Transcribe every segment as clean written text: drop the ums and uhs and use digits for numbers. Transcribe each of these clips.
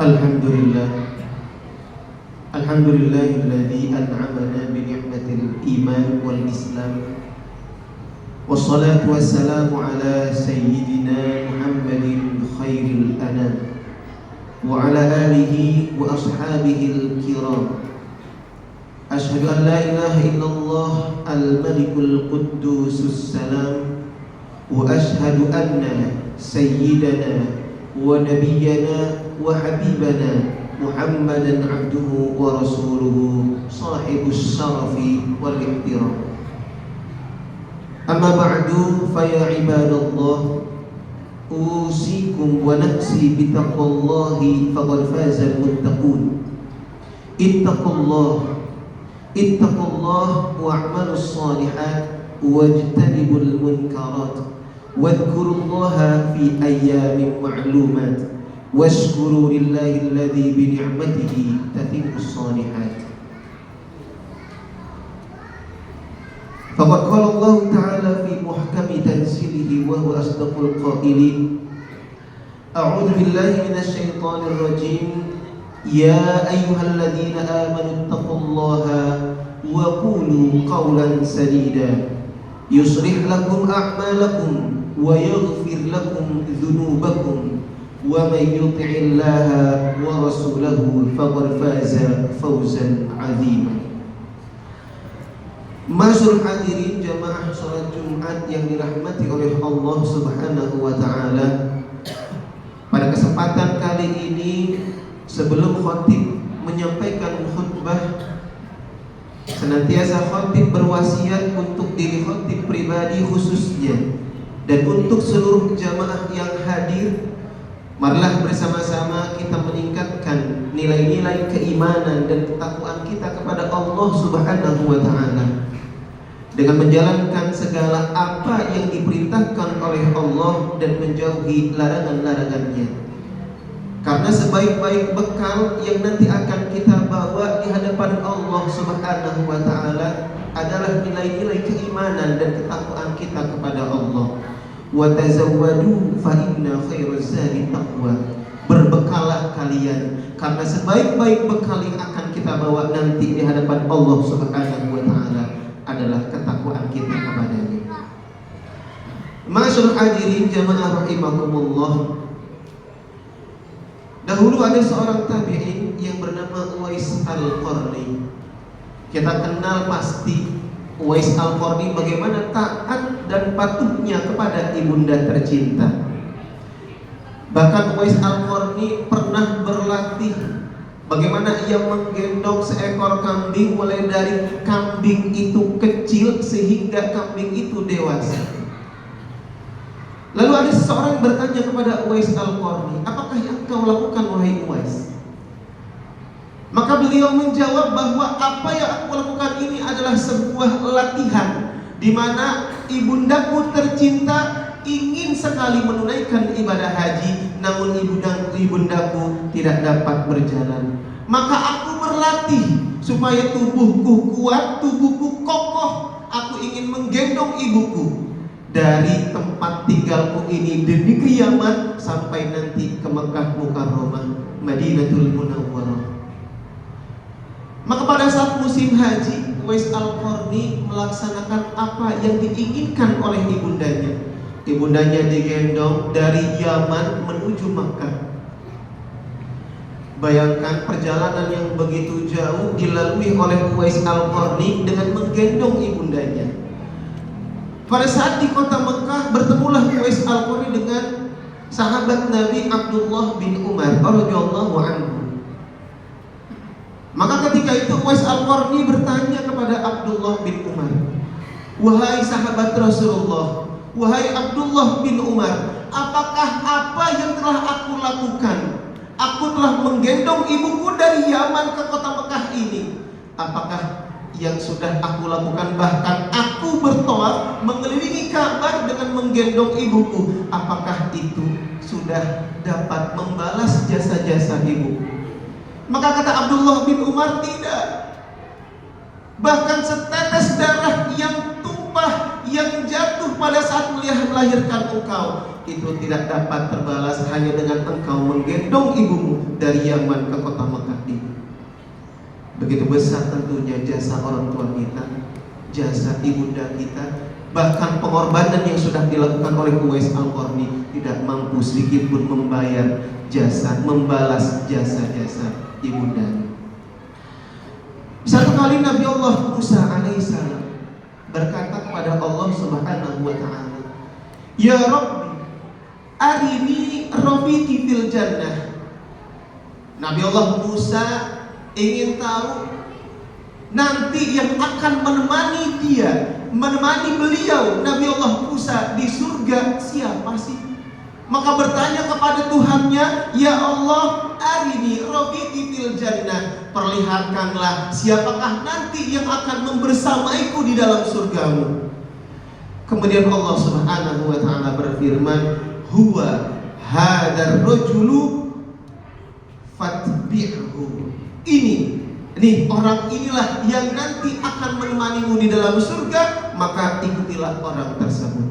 Alhamdulillah. Alhamdulillahilladzi an'amana bi ni'matil iman wal islam. Wassalatu wassalamu ala sayyidina Muhammadin khairil anam wa ala alihi wa ashabihil kiram. Asyhadu an la ilaha illallah al-malikul quddusus salam wa asyhadu anna sayyidana wa nabiyyana wa habibana Muhammadan abduhu wa rasuluhu sahibus syarafi wal ihtiram. Amma ba'du fa ya ibadallah, usikum wa nafsi bi taqwallahi faqad fazal muttaqun. Ittaqullah wa'malus shalihat wajtanibul munkarat wadhkurullaha fi ayyamin ma'lumat washkuru lillahi alladhi bi ni'matihi tatimmus shalihat. Faqad qala Allah ta'ala fi muhkami tanzilihi wa huwa asdaqul qailin. A'udzu billahi minasy syaithanir rajim. Ya ayyuhalladzina amanu taqullaha wa qulu qawlan sadida yuslih lakum a'malakum wa yaghfir lakum dhunubakum wa may yuti'illaha wa rasulahu faqad faza fawzan 'azima. Masyaallah hadirin jamaah salat Jumat yang dirahmati oleh Allah Subhanahu wa taala. Pada kesempatan kali ini, sebelum khatib menyampaikan khutbah, senantiasa khatib berwasiat untuk diri khatib pribadi khususnya dan untuk seluruh jamaah yang hadir. Marilah bersama-sama kita meningkatkan nilai-nilai keimanan dan ketakwaan kita kepada Allah Subhanahu wa taala dengan menjalankan segala apa yang diperintahkan oleh Allah dan menjauhi larangan-larangannya. Karena sebaik-baik bekal yang nanti akan kita bawa di hadapan Allah Subhanahu wa taala adalah nilai-nilai keimanan dan ketakwaan kita kepada Allah. Wa tazawwadu fa inna khairaz zadi taqwa. Berbekalah kalian karena sebaik-baik bekal yang akan kita bawa nanti di hadapan Allah Subhanahu wa taala adalah ketakwaan kita kepadanya. Masyaallah hadirin jamaah rahimakumullah. Dahulu ada seorang tabi'in yang bernama Uwais Al-Qarni. Kita kenal pasti Uwais Al-Qarni bagaimana taat dan patuhnya kepada ibunda tercinta. Bahkan Uwais Al-Qarni pernah berlatih bagaimana ia menggendong seekor kambing mulai dari kambing itu kecil sehingga kambing itu dewasa. Lalu ada seseorang bertanya kepada Uwais Al-Qarni, apakah yang kau lakukan wahai Uwais? Maka beliau menjawab bahwa apa yang aku lakukan ini adalah sebuah latihan di mana ibundaku tercinta ingin sekali menunaikan ibadah haji, namun ibundaku tidak dapat berjalan. Maka aku berlatih supaya tubuhku kuat, tubuhku kokoh. Aku ingin menggendong ibuku dari tempat tinggalku ini di negeri Yaman sampai nanti ke Mekah Mukarramah, Madinatul Munawwarah. Maka pada saat musim haji, Uwais Al-Qarni melaksanakan apa yang diinginkan oleh ibundanya. Ibundanya digendong dari Yaman menuju Makkah. Bayangkan perjalanan yang begitu jauh dilalui oleh Uwais Al-Qarni dengan menggendong ibundanya. Pada saat di kota Mekah, bertemulah Uwais Al-Qarni dengan sahabat Nabi Abdullah bin Umar radhiyallahu anhu. Maka ketika itu Uwais Al-Qarni bertanya kepada Abdullah bin Umar, "Wahai sahabat Rasulullah, wahai Abdullah bin Umar, apakah apa yang telah aku lakukan? Aku telah menggendong ibuku dari Yaman ke kota Mekah ini. Apakah yang sudah aku lakukan? Bahkan aku bertawaf mengelilingi Ka'bah dengan menggendong ibuku. Apakah itu sudah dapat membalas jasa-jasa ibuku?" Maka kata Abdullah bin Umar, tidak. Bahkan setetes darah yang tumpah, yang jatuh pada saat melahirkan engkau itu tidak dapat terbalas hanya dengan engkau menggendong ibumu dari Yaman ke kota Mekah ini. Begitu besar tentunya jasa orang tua kita, jasa ibunda kita, bahkan pengorbanan yang sudah dilakukan oleh Uwais Al-Qarni tidak mampu sedikit pun membalas jasa-jasa ibunda. Satu kali Nabi Allah Musa alaihissalam berkata kepada Allah Subhanahu wa ta'ala, "Ya Rabbi, arini rafiqi fil jannah." Nabi Allah Musa ingin tahu nanti yang akan menemani beliau Nabi Allah Musa di surga siapa sih? Maka bertanya kepada Tuhannya, "Ya Allah, arini rafiqi fil jannah." Perlihatkanlah siapakah nanti yang akan membersamaiku di dalam surgamu. Kemudian Allah Subhanahu wa ta'ala berfirman, "Huwa hadzal rajulu fatbi'hu." Ini orang inilah yang nanti akan menemanimu di dalam surga, maka ikutilah orang tersebut.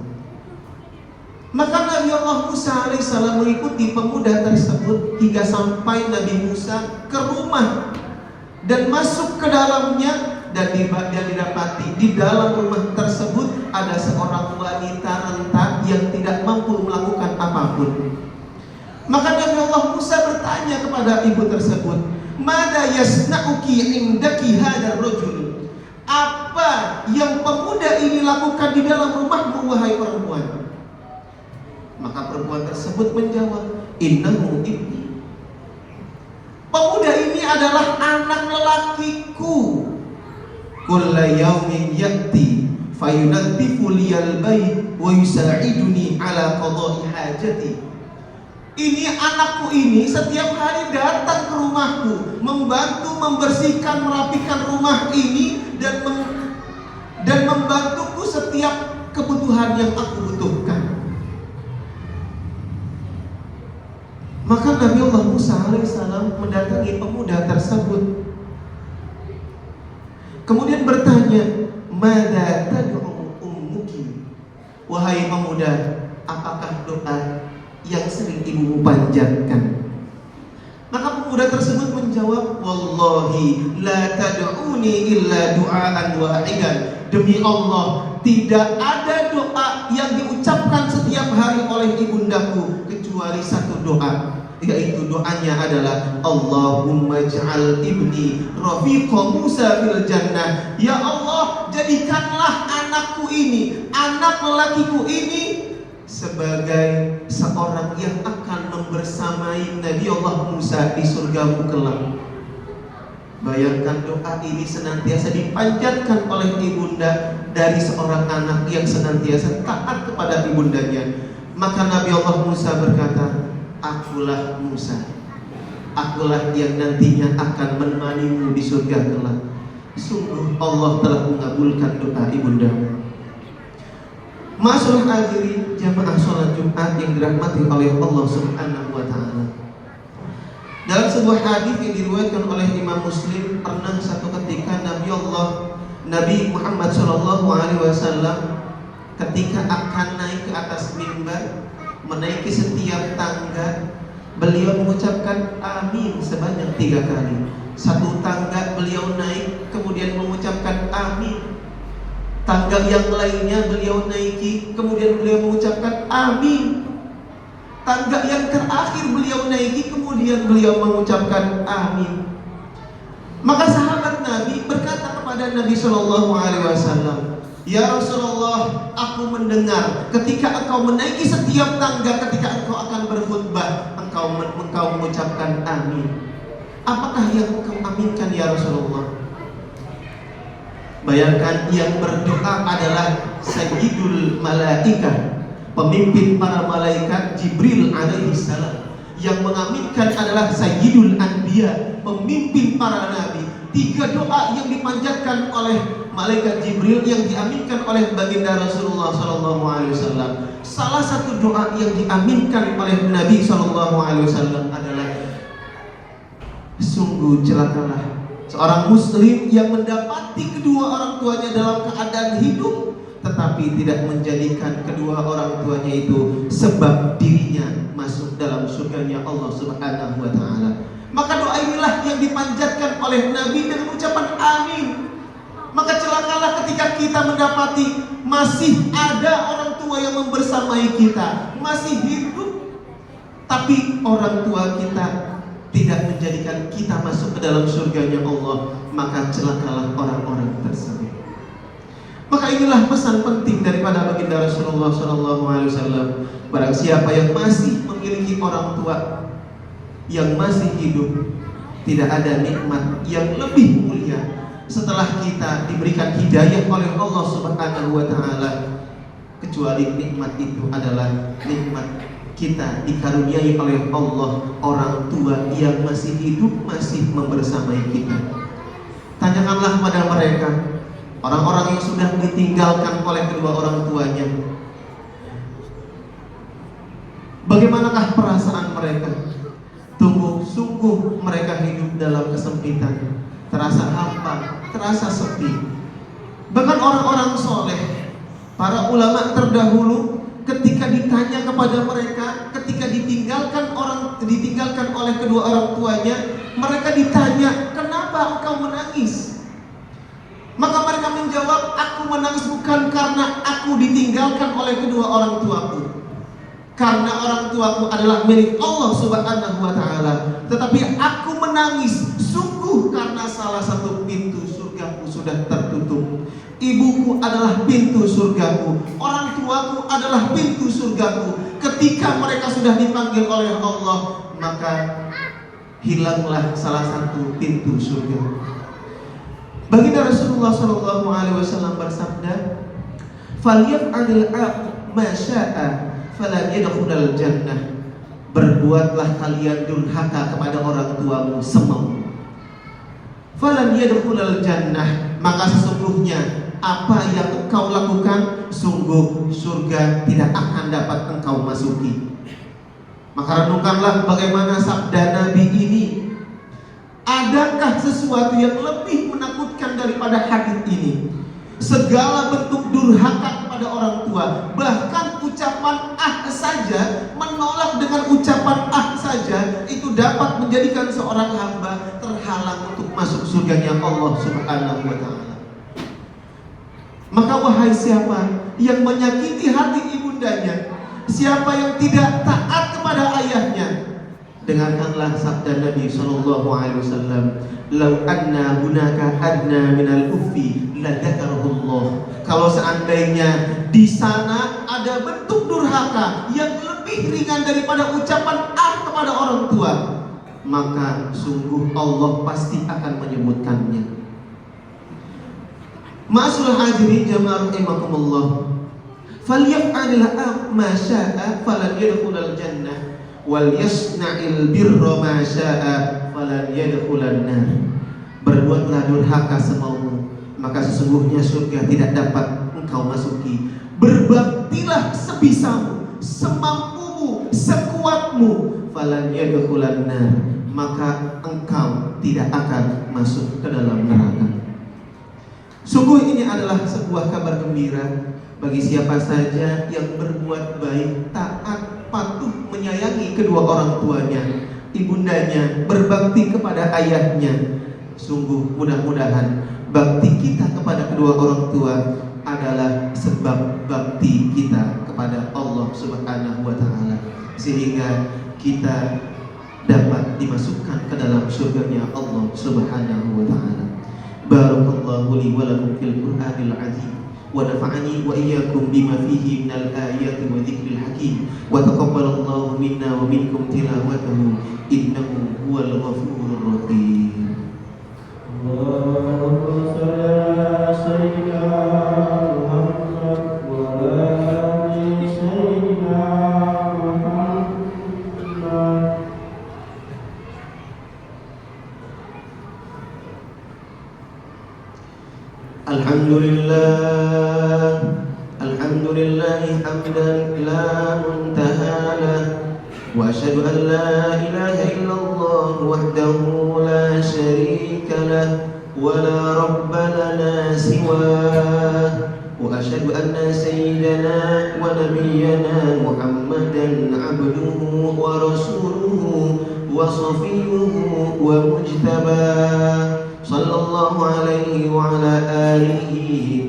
Maka Nabi Allah Musa alaihissalam mengikuti pemuda tersebut hingga sampai Nabi Musa ke rumah dan masuk ke dalamnya, dan didapati di dalam rumah tersebut ada seorang wanita renta yang tidak mampu melakukan apapun. Maka Nabi Allah Musa bertanya kepada ibu tersebut, "Mada yasna'uki indaki hadzal rajul?" Apa yang pemuda ini lakukan di dalam rumahmu wahai perempuan? Maka perempuan tersebut menjawab, "Innahu ibni." Pemuda ini adalah anak lelakiku. Kulla yaumin ya'ti fayunaddifu liyal bait wa yusa'iduni ala qada'i hajati. Ini anakku ini setiap hari datang ke rumahku, membantu membersihkan, merapikan rumah ini dan membantuku setiap kebutuhan yang aku butuhkan. Maka Nabi Allah Musa alaihissalam mendatangi pemuda tersebut, kemudian bertanya, "Mada tad'u ummuki?" Wahai pemuda, apakah doa yang sering ibumu panjatkan? Maka pemuda tersebut menjawab, "Wallahi la tad'uni illa du'aan wahidan." Demi Allah, tidak ada doa yang diucapkan setiap hari oleh ibundaku kecuali satu doa, yaitu doanya adalah, "Allahumma ja'al ibni rafiqa Musa fil jannah." Ya Allah, jadikanlah anakku ini, anak lelakiku ini sebagai seorang yang akan membersamai Nabi Allah Musa di surgamu kelak. Bayangkan doa ini senantiasa dipanjatkan oleh ibunda dari seorang anak yang senantiasa taat kepada ibundanya. Maka Nabi Allah Musa berkata, "Akulah Musa, akulah yang nantinya akan menemanimu di surga kelak." Sungguh Allah telah mengabulkan doa ibundamu. Ma'asyiral hadirin jamaah sholat Jumat yang dirahmati oleh Allah Subhanahu wa ta'ala. Dalam sebuah hadis yang diriwayatkan oleh Imam Muslim, pernah satu ketika Nabi Muhammad SAW ketika akan naik ke atas mimbar, menaiki setiap tangga, beliau mengucapkan amin sebanyak 3 kali. Satu tangga beliau naik, kemudian mengucapkan amin. Tangga yang lainnya beliau naiki, kemudian beliau mengucapkan amin. Tangga yang terakhir beliau naiki, kemudian beliau mengucapkan amin. Maka sahabat Nabi berkata kepada Nabi SAW, "Ya Rasulullah, aku mendengar ketika engkau menaiki setiap tangga, ketika engkau akan berkhutbah, engkau mengucapkan amin. Apakah yang engkau aminkan ya Rasulullah?" Bayangkan yang berdoa adalah Sayyidul Malaikah, pemimpin para malaikat, Jibril alaihi salam. Yang mengaminkan adalah Sayyidul Anbiya, pemimpin para nabi. 3 doa yang dipanjatkan oleh malaikat Jibril yang diaminkan oleh baginda Rasulullah SAW. Salah satu doa yang diaminkan oleh Nabi SAW adalah, "Sungguh celakalah seorang muslim yang mendapati kedua orang tuanya dalam keadaan hidup, tetapi tidak menjadikan kedua orang tuanya itu sebab dirinya masuk dalam surganya Allah Subhanahu wa taala. Maka doa inilah yang dipanjatkan oleh Nabi dengan ucapan amin. Maka celakalah ketika kita mendapati masih ada orang tua yang membersamai kita, masih hidup, tapi orang tua kita tidak menjadikan kita masuk ke dalam surganya Allah, maka celakalah orang-orang tersebut. Maka inilah pesan penting daripada baginda Rasulullah SAW. Barang siapa yang masih memiliki orang tua yang masih hidup, tidak ada nikmat yang lebih mulia setelah kita diberikan hidayah oleh Allah Subhanahu wa taala, kecuali nikmat itu adalah nikmat kita dikaruniai oleh Allah orang tua yang masih hidup, masih membersamai kita. Tanyakanlah pada mereka, orang-orang yang sudah ditinggalkan oleh kedua orang tuanya, bagaimanakah perasaan mereka? Sungguh mereka hidup dalam kesempitan, terasa hampa, terasa sepi. Bahkan orang-orang soleh, para ulama terdahulu, ketika ditanya kepada mereka, ketika ditinggalkan oleh kedua orang tuanya, mereka ditanya, kenapa engkau menangis? Maka mereka menjawab, aku menangis bukan karena aku ditinggalkan oleh kedua orang tuaku, karena orang tuaku adalah milik Allah Subhanahu wa taala, tetapi aku menangis sungguh karena salah satu pintu surgaku sudah tertutup. Ibuku adalah pintu surgaku, orang tuaku adalah pintu surgaku. Ketika mereka sudah dipanggil oleh Allah, maka hilanglah salah satu pintu surga. Baginda Rasulullah SAW bersabda, "Falyaf'alil 'abdu ma syaa, falan yadkhulal jannah." Berbuatlah kalian durhaka kepada orang tuamu semau, falan yadkhulal jannah, maka sesungguhnya apa yang engkau lakukan, sungguh surga tidak akan dapat engkau masuki. Maka renungkanlah bagaimana sabda Nabi ini. Adakah sesuatu yang lebih menakutkan daripada hadis ini? Segala bentuk durhaka kepada orang tua, bahkan ucapan saja, menolak dengan ucapan saja, itu dapat menjadikan seorang hamba terhalang untuk masuk surganya Allah Subhanahu wa taala. Maka wahai siapa yang menyakiti hati ibundanya, siapa yang tidak taat kepada ayahnya, dengarkanlah sabda Nabi SAW, "Lau anna hunaka adna minal uffi ladzakarahullah." Kalau seandainya di sana ada bentuk durhaka yang lebih ringan daripada ucapan kepada orang tua, maka sungguh Allah pasti akan menyebutkannya. Ma'asyiral hadirin jamaah rahimakumullah, falyaf'alil ma syaa falan yadkhulal jannah wal yasna'il birra ma syaa falan yadkhulan nar. Berbuatlah durhaka semaumu, maka sesungguhnya surga tidak dapat engkau masuki. Berbaktilah sebisamu, semampumu, sekuatmu, falan yadkhulan nar, maka engkau tidak akan masuk ke dalam neraka. Sungguh ini adalah sebuah kabar gembira bagi siapa saja yang berbuat baik, taat, patuh, menyayangi kedua orang tuanya, ibundanya, berbakti kepada ayahnya. Sungguh mudah-mudahan bakti kita kepada kedua orang tua adalah sebab bakti kita kepada Allah Subhanahu wa taala, sehingga kita dapat dimasukkan ke dalam surganya Allah Subhanahu wa taala. Barakallahu li wa lakum fil Qur'anil azim wa nafa'ani wa iyyakum bima fihi minal ayati wa dzikril hakim wa taqabbalallahu minna wa minkum tilawatahu innahu huwal ghafurur rahim. Allahumma shalli ala sayyidina Muhammad wa ali sayyidina Muhammad. Alhamdulillah hamdan la muntaha lah, wa asyhadu an la ilaha illallah wahdahu la syarika lah, wa la rabba lana siwah, وأشهد أن سيدنا ونبينا محمدا عبده ورسوله وصفيه ومجتباه صلى الله عليه وعلى آله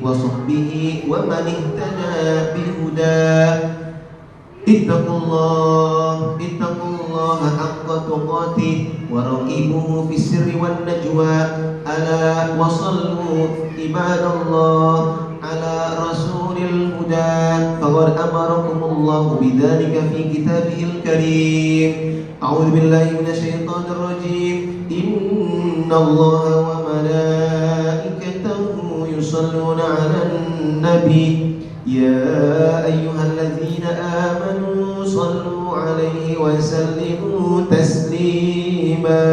وصحبه ومن اهتدى بهداه. اتقوا الله حق تقاته وراقبوه في السر والنجوى. ألا وصلوا عباد الله على رسول الهدى فقد أمركم الله بذلك في كتابه الكريم. أعوذ بالله من الشيطان الرجيم. إن الله وملائكته يصلون على النبي يا أيها الذين آمنوا صلوا عليه وسلموا تسليما.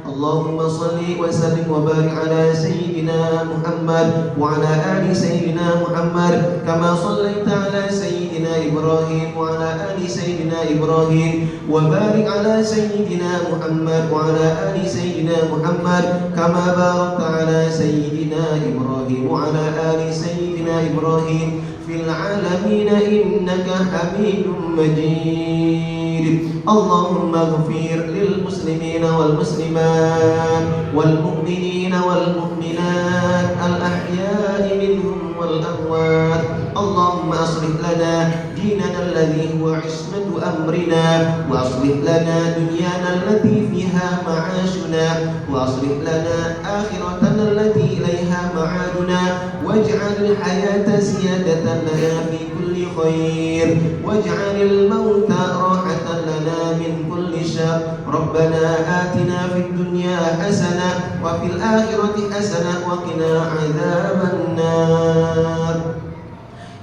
اللهم صل وسلم وبارك على سيدنا محمد وعلى آل سيدنا محمد كما صليت على سيدنا إبراهيم وعلى آل سيدنا إبراهيم وبارك على سيدنا محمد وعلى آل سيدنا محمد كما باركت على سيدنا إبراهيم وعلى آل سيدنا إبراهيم في العالمين إنك حميد مجيد. اللهم اغفر للمسلمين والمسلمات والمؤمنين والمؤمنات الأحياء منهم والأموات. اللهم أصلح لنا ديننا الذي هو عصمة أمرنا وأصلح لنا دنيانا التي فيها معاشنا وأصلح لنا آخرتنا التي إليها معادنا واجعل الحياة زيادة لنا في كل خير واجعل الموت راحة لنا من كل شر. ربنا آتنا في الدنيا حسنة وفي الآخرة حسنة وقنا عذاب النار.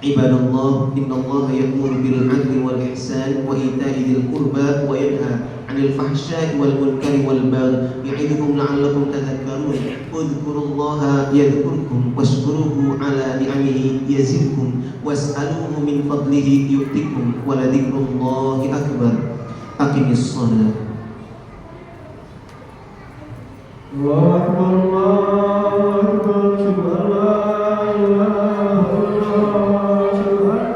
عباد الله إن الله يأمر بالعدل والإحسان وإيتاء ذي القربى وينهى عن الفحشاء والمنكر والبغي يعظكم لعلكم تذكرون. اذكروا الله يذكركم واشكروه على نعمه يزدكم واسألوه من فضله يؤتكم ولذكر الله أكبر. أقم الصلاة. الله أكبر الله أكبر أشهد أن لا إله إلا الله أشهد أن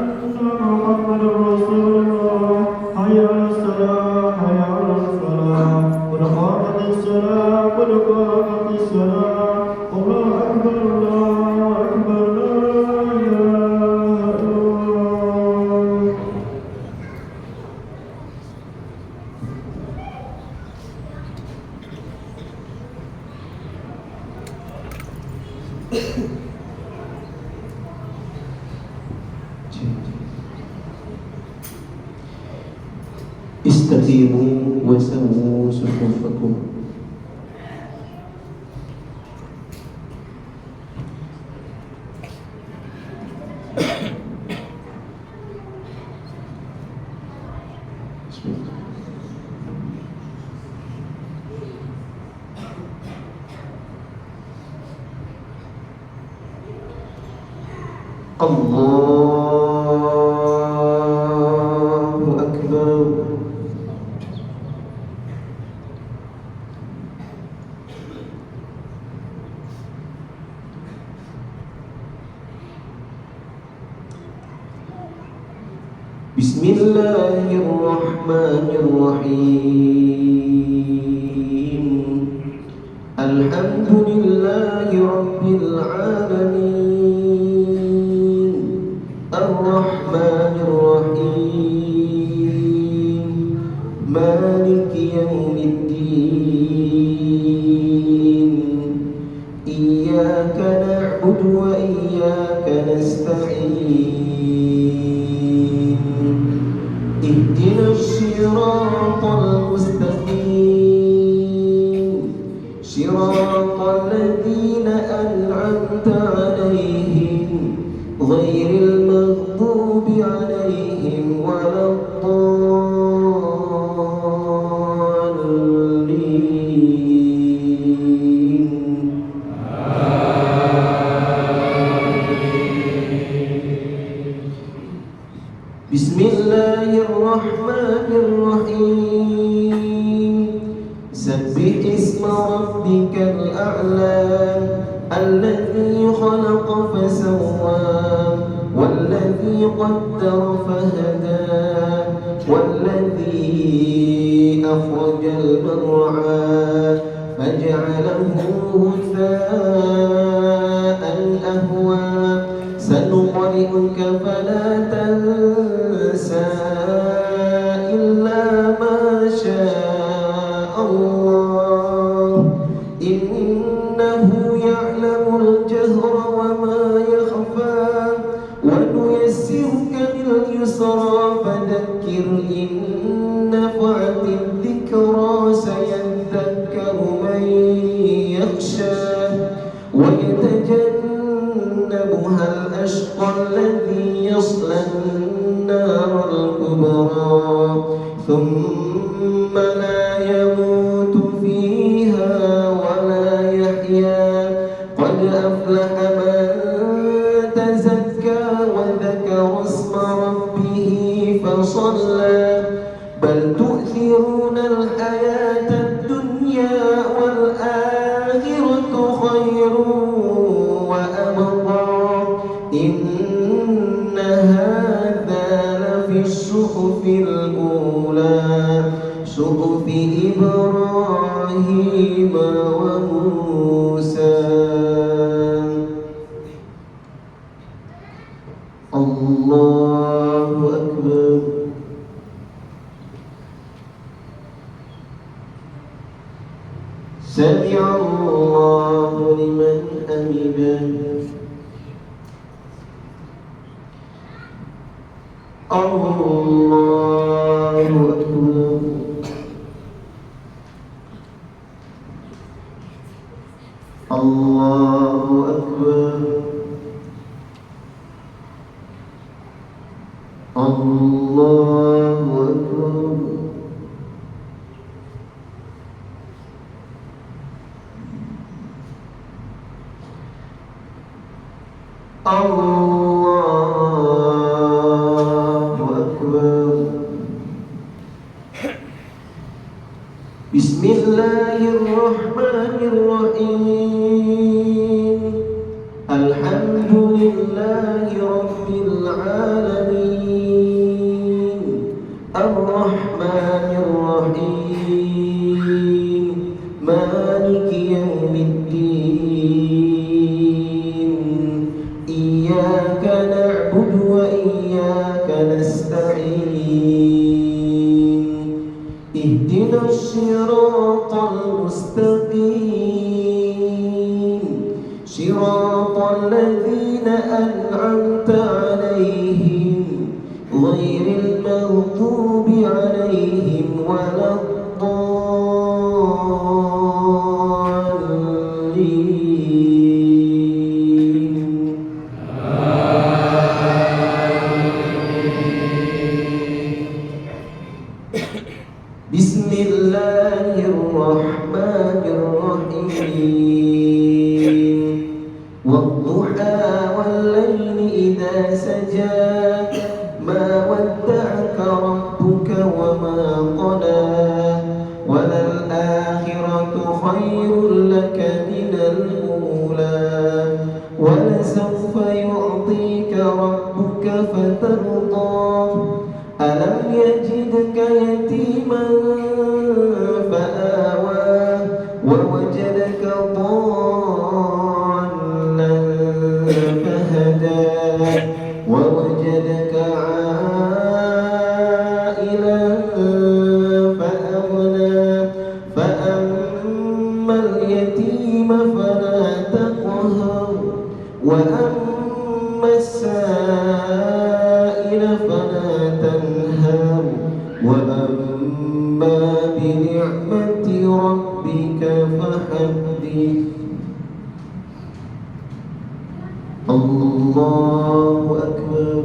محمدا رسول الله. حي على الصلاة حي على الفلاح قد قامت الصلاة قد قامت الصلاة. الله أكبر الله أكبر لا إله إلا الله. استقيموا وسووا صفوفكم. الله أكبر. بسم الله الرحمن الرحيم. الحمد لله رب العالمين الرحمن الرحيم مالك يوم الدين. إياك نعبد وإياك نستعين. اهدنا الصراط المستقيم صراط الذين أنعمت عليهم غير المغضوب عليهم ولا الضالين. بسم الله الرحمن الرحيم. سبح اسم ربك الأعلى الذي خلق فسوى والذي قدر فهدى والذي أخرج المرعى فجعله غثاء أهوى سنقرئك فلا تنسى إلا ما شاء الله إنه يعلم الجهر وما يخفى ونيسرك لليسرى فذكر إن نفعت الذكرى سيذكر من يخشى ويتجنبها الأشقى الذي يصلى النار الكبرى ثم لا يموت فيها ولا يحيا قد أفلح من تزكى وذكر اسم ربه فصلى بل تؤثرون الحياة الدنيا والآخرة خير وأبقى إن هذا لفي الصحف الأولى صحف إبراهيم وموسى. الله أكبر. سمع الله لمن حمده. الله أكبر. الله أكبر. الله أكبر. الله أكبر. بسم الله الرحمن الرحيم الحمد لله رب العالمين الرحمن الرحيم مالك يوم الدين إياك نعبد وإياك نستعين اهدنا الصراط المستقيم صراط الذين أنعمت عليهم غير المغضوب عليهم ولا الضالين. بسم الله الرحمن الرحيم والضحى والليل إذا سجى ما ودعك ربك وما قلى وللآخرة خير لك من الأولى ولسوف يعطيك ربك فترضى ألم يجدك يتيما فآوى ووجدك ضالا فهدى ووجدك عائلا فأغنى فأما اليتيم فلا تقهر وأما السائل فلا تنهر وأما بنعمة ربك فحدث. الله أكبر.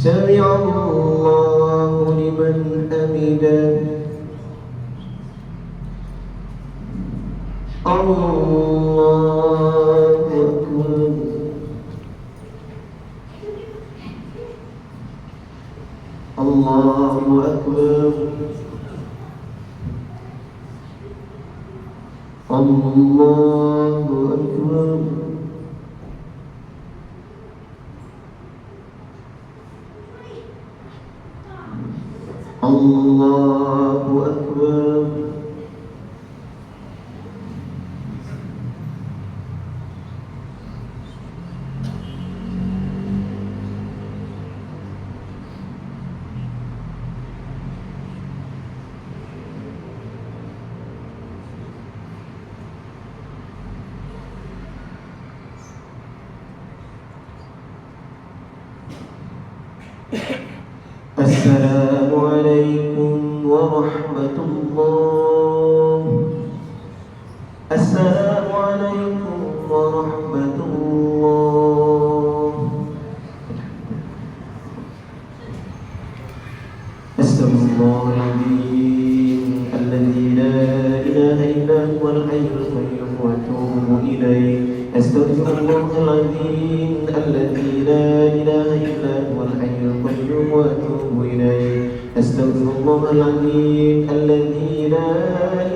سمع الله لمن حمده. الله أكبر. الله أكبر. الله أكبر الله أكبر السلام عليكم ورحمة الله. السلام عليكم ورحمة الله. أستغفر الله العظيم الذي لا إله إلا هو الحي القيوم وأتوب إليه. أستغفر الله العظيم الذي لا إله إلا هو الحي القيوم وأتوب إليه. أستغفر الله العظيم الذي لا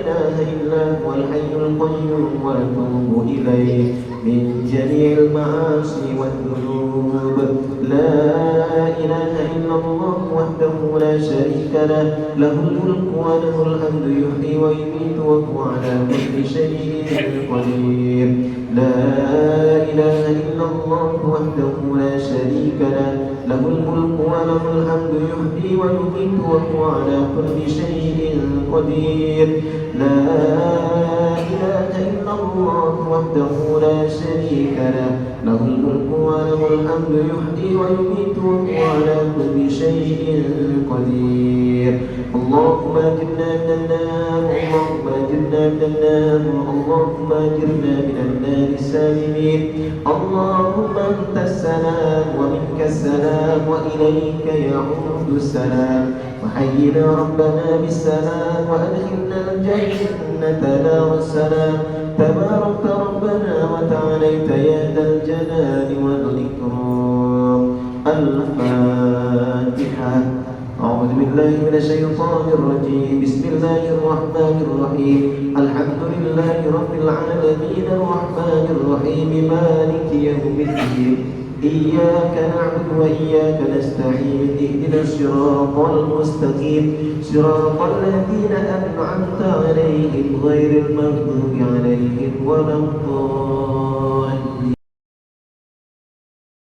إله إلا هو الحي القيوم وأتوب إليه من جميع المعاصي والذنوب. لا إله إلا الله وحده لا شريك له، له الملك وله الحمد يحيي ويميت وهو على كل شيء قدير. لا إله إلا الله وحده لا شريك له، له الملك وله الحمد يحيي ويميت وهو على كل شيء قدير. لا إله إلا الله وحده لا شريك له، له الملك وله الحمد يحيي ويميت وهو على كل شيء قدير. اللهم أجرنا من النار، اللهم أجرنا من النار، اللهم أجرنا من النار السالمين. اللهم أنت السلام ومنك السلام وإليك يعود السلام. وحينا ربنا بالسلام وأدخلنا الجنة دار السلام. تبارك ربنا وتعاليت يا ذا الجلال والإكرام. الفاتحة. أعوذ بالله من الشيطان الرجيم. بسم الله الرحمن الرحيم. الحمد لله رب العالمين الرحمن الرحيم مالك يوم الدين. إياك نعبد وإياك نستعين. اهدنا الصراط المستقيم صراط الذين أنعمت عليهم غير المغضوب عليهم ولا الضالين.